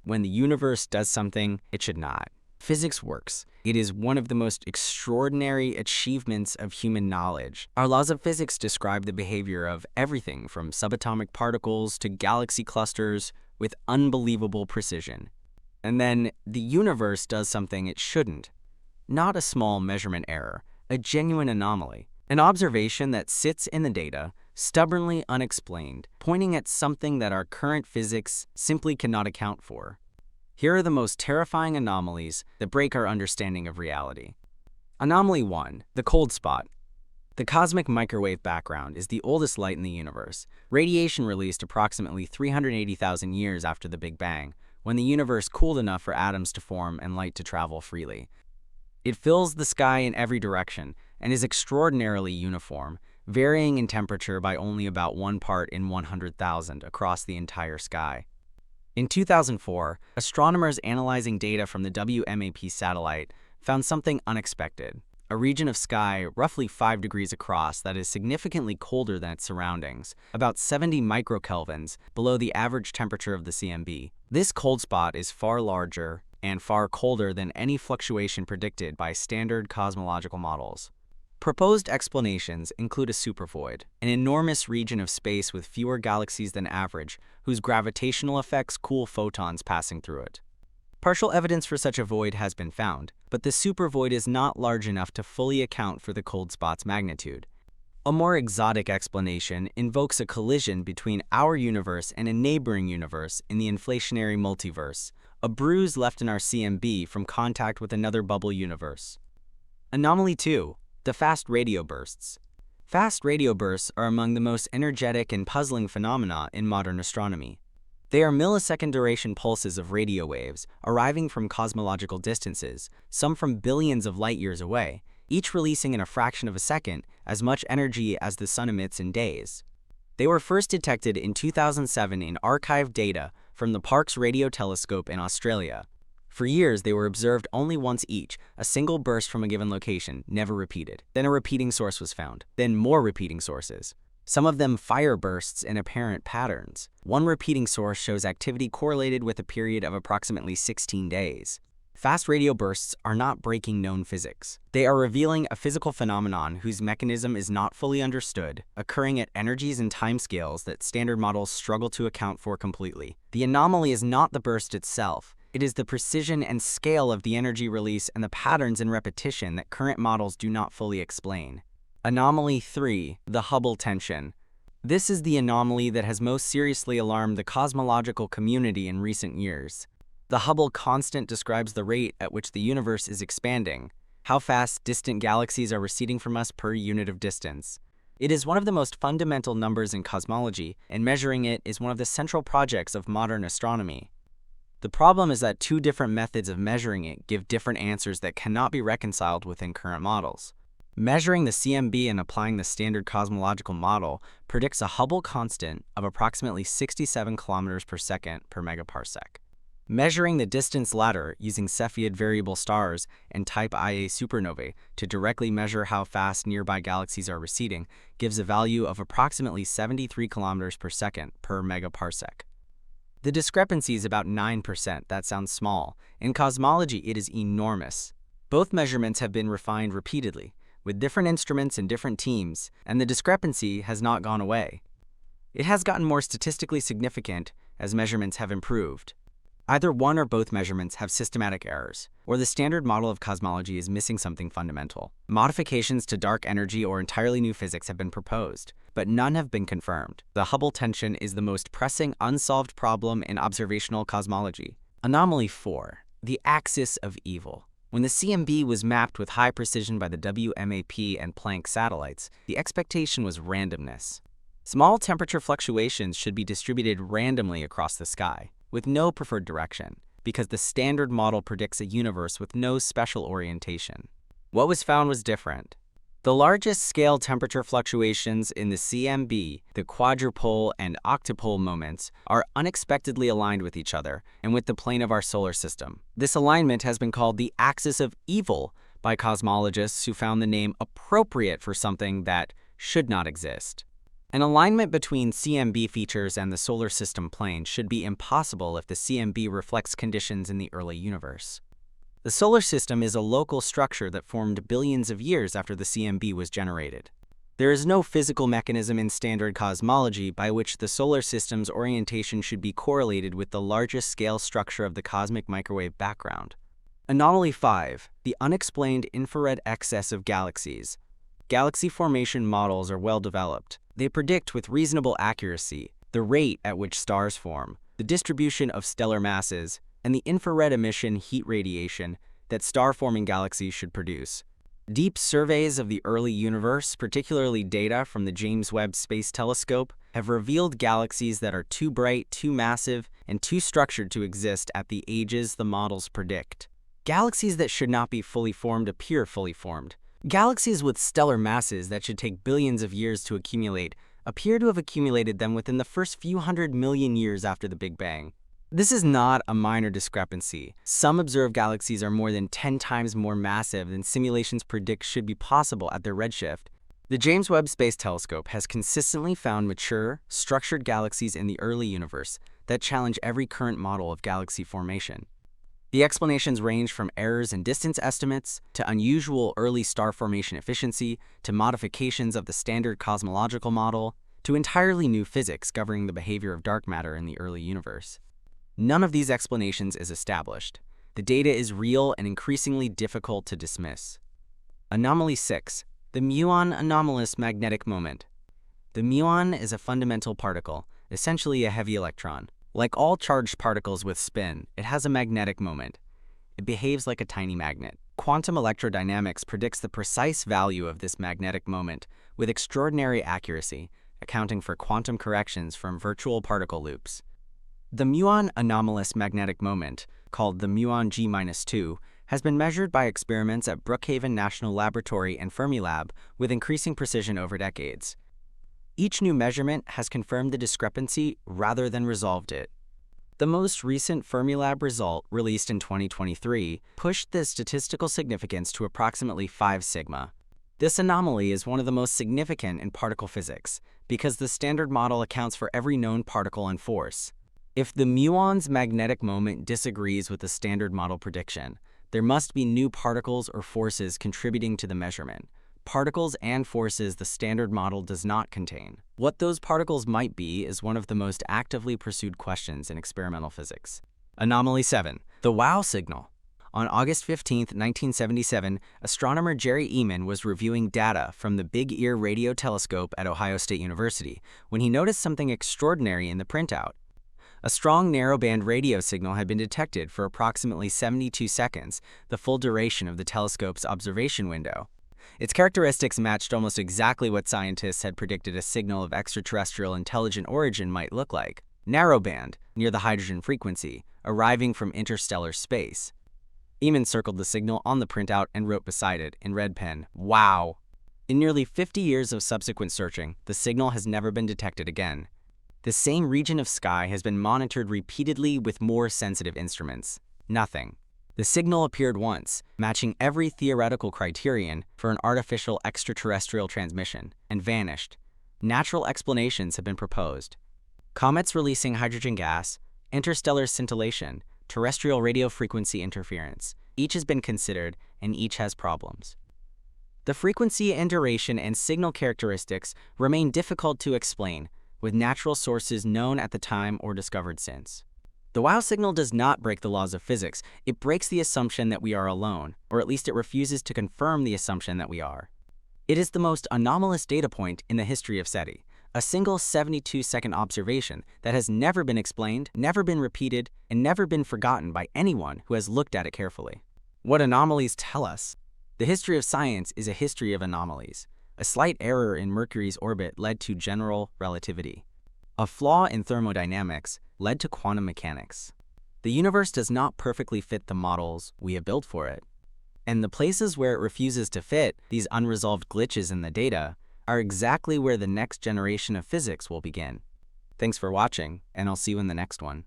when the universe does something it should not. Physics works. It is one of the most extraordinary achievements of human knowledge. Our laws of physics describe the behavior of everything from subatomic particles to galaxy clusters with unbelievable precision. And then the universe does something it shouldn't. Not a small measurement error, a genuine anomaly. An observation that sits in the data, stubbornly unexplained, pointing at something that our current physics simply cannot account for. Here are the most terrifying anomalies that break our understanding of reality. Anomaly 1, the cold spot. The cosmic microwave background is the oldest light in the universe. Radiation released approximately 380,000 years after the Big Bang, when the universe cooled enough for atoms to form and light to travel freely. It fills the sky in every direction and is extraordinarily uniform, varying in temperature by only about 1 part in 100,000 across the entire sky. In 2004, astronomers analyzing data from the WMAP satellite found something unexpected, a region of sky roughly 5 degrees across that is significantly colder than its surroundings, about 70 microkelvins below the average temperature of the CMB. This cold spot is far larger and far colder than any fluctuation predicted by standard cosmological models. Proposed explanations include a supervoid, an enormous region of space with fewer galaxies than average, whose gravitational effects cool photons passing through it. Partial evidence for such a void has been found, but the supervoid is not large enough to fully account for the cold spot's magnitude. A more exotic explanation invokes a collision between our universe and a neighboring universe in the inflationary multiverse, a bruise left in our CMB from contact with another bubble universe. Anomaly 2. The fast radio bursts. Fast radio bursts are among the most energetic and puzzling phenomena in modern astronomy. They are millisecond duration pulses of radio waves arriving from cosmological distances, some from billions of light years away, each releasing in a fraction of a second as much energy as the sun emits in days. They were first detected in 2007 in archived data from the Parkes Radio Telescope in Australia. For years, they were observed only once each, a single burst from a given location, never repeated. Then a repeating source was found, then more repeating sources. Some of them fire bursts in apparent patterns. One repeating source shows activity correlated with a period of approximately 16 days. Fast radio bursts are not breaking known physics. They are revealing a physical phenomenon whose mechanism is not fully understood, occurring at energies and timescales that standard models struggle to account for completely. The anomaly is not the burst itself. It is the precision and scale of the energy release and the patterns in repetition that current models do not fully explain. Anomaly 3, the Hubble tension. This is the anomaly that has most seriously alarmed the cosmological community in recent years. The Hubble constant describes the rate at which the universe is expanding, how fast distant galaxies are receding from us per unit of distance. It is one of the most fundamental numbers in cosmology, and measuring it is one of the central projects of modern astronomy. The problem is that 2 different methods of measuring it give different answers that cannot be reconciled within current models. Measuring the CMB and applying the standard cosmological model predicts a Hubble constant of approximately 67 kilometers per second per megaparsec. Measuring the distance latter using Cepheid variable stars and type Ia supernovae to directly measure how fast nearby galaxies are receding gives a value of approximately 73 kilometers per second per megaparsec. The discrepancy is about 9%. That sounds small. In cosmology, it is enormous. Both measurements have been refined repeatedly, with different instruments and different teams, and the discrepancy has not gone away. It has gotten more statistically significant as measurements have improved. Either one or both measurements have systematic errors, or the standard model of cosmology is missing something fundamental. Modifications to dark energy or entirely new physics have been proposed, but none have been confirmed. The Hubble tension is the most pressing unsolved problem in observational cosmology. Anomaly 4, the axis of evil. When the CMB was mapped with high precision by the WMAP and Planck satellites, the expectation was randomness. Small temperature fluctuations should be distributed randomly across the sky, with no preferred direction, because the standard model predicts a universe with no special orientation. What was found was different. The largest scale temperature fluctuations in the CMB, the quadrupole and octupole moments, are unexpectedly aligned with each other and with the plane of our solar system. This alignment has been called the axis of evil by cosmologists who found the name appropriate for something that should not exist. An alignment between CMB features and the solar system plane should be impossible if the CMB reflects conditions in the early universe. The solar system is a local structure that formed billions of years after the CMB was generated. There is no physical mechanism in standard cosmology by which the solar system's orientation should be correlated with the largest scale structure of the cosmic microwave background. Anomaly 5. The unexplained infrared excess of galaxies. Galaxy formation models are well developed. They predict with reasonable accuracy the rate at which stars form, the distribution of stellar masses, and the infrared emission heat radiation that star-forming galaxies should produce. Deep surveys of the early universe, particularly data from the James Webb Space Telescope, have revealed galaxies that are too bright, too massive, and too structured to exist at the ages the models predict. Galaxies that should not be fully formed appear fully formed. Galaxies with stellar masses that should take billions of years to accumulate appear to have accumulated them within the first few 100 million years after the Big Bang. This is not a minor discrepancy. Some observed galaxies are more than 10 times more massive than simulations predict should be possible at their redshift. The James Webb Space Telescope has consistently found mature, structured galaxies in the early universe that challenge every current model of galaxy formation. The explanations range from errors in distance estimates, to unusual early star formation efficiency, to modifications of the standard cosmological model, to entirely new physics governing the behavior of dark matter in the early universe. None of these explanations is established. The data is real and increasingly difficult to dismiss. Anomaly 6. The Muon anomalous magnetic moment. The muon is a fundamental particle, essentially a heavy electron. Like all charged particles with spin, it has a magnetic moment. It behaves like a tiny magnet. Quantum electrodynamics predicts the precise value of this magnetic moment with extraordinary accuracy, accounting for quantum corrections from virtual particle loops. The muon anomalous magnetic moment, called the muon G-2, has been measured by experiments at Brookhaven National Laboratory and Fermilab with increasing precision over decades. Each new measurement has confirmed the discrepancy rather than resolved it. The most recent Fermilab result, released in 2023, pushed the statistical significance to approximately 5 sigma. This anomaly is one of the most significant in particle physics because the standard model accounts for every known particle and force. If the muon's magnetic moment disagrees with the standard model prediction, there must be new particles or forces contributing to the measurement. Particles and forces the standard model does not contain. What those particles might be is one of the most actively pursued questions in experimental physics. Anomaly 7. The WOW signal. On August 15, 1977, astronomer Jerry Eman was reviewing data from the Big Ear radio telescope at Ohio State University when he noticed something extraordinary in the printout. A strong narrowband radio signal had been detected for approximately 72 seconds, the full duration of the telescope's observation window. Its characteristics matched almost exactly what scientists had predicted a signal of extraterrestrial intelligent origin might look like: narrowband, near the hydrogen frequency, arriving from interstellar space. Eman circled the signal on the printout and wrote beside it, in red pen, "Wow!" In nearly 50 years of subsequent searching, the signal has never been detected again. The same region of sky has been monitored repeatedly with more sensitive instruments. Nothing. The signal appeared once, matching every theoretical criterion for an artificial extraterrestrial transmission, and vanished. Natural explanations have been proposed. Comets releasing hydrogen gas, interstellar scintillation, terrestrial radio frequency interference. Each has been considered, and each has problems. The frequency and duration and signal characteristics remain difficult to explain, with natural sources known at the time or discovered since. The WOW signal does not break the laws of physics. It breaks the assumption that we are alone, or at least it refuses to confirm the assumption that we are. It is the most anomalous data point in the history of SETI, a single 72-second observation that has never been explained, never been repeated, and never been forgotten by anyone who has looked at it carefully. What anomalies tell us? The history of science is a history of anomalies. A slight error in Mercury's orbit led to general relativity. A flaw in thermodynamics led to quantum mechanics. The universe does not perfectly fit the models we have built for it. And the places where it refuses to fit, these unresolved glitches in the data, are exactly where the next generation of physics will begin. Thanks for watching, and I'll see you in the next one.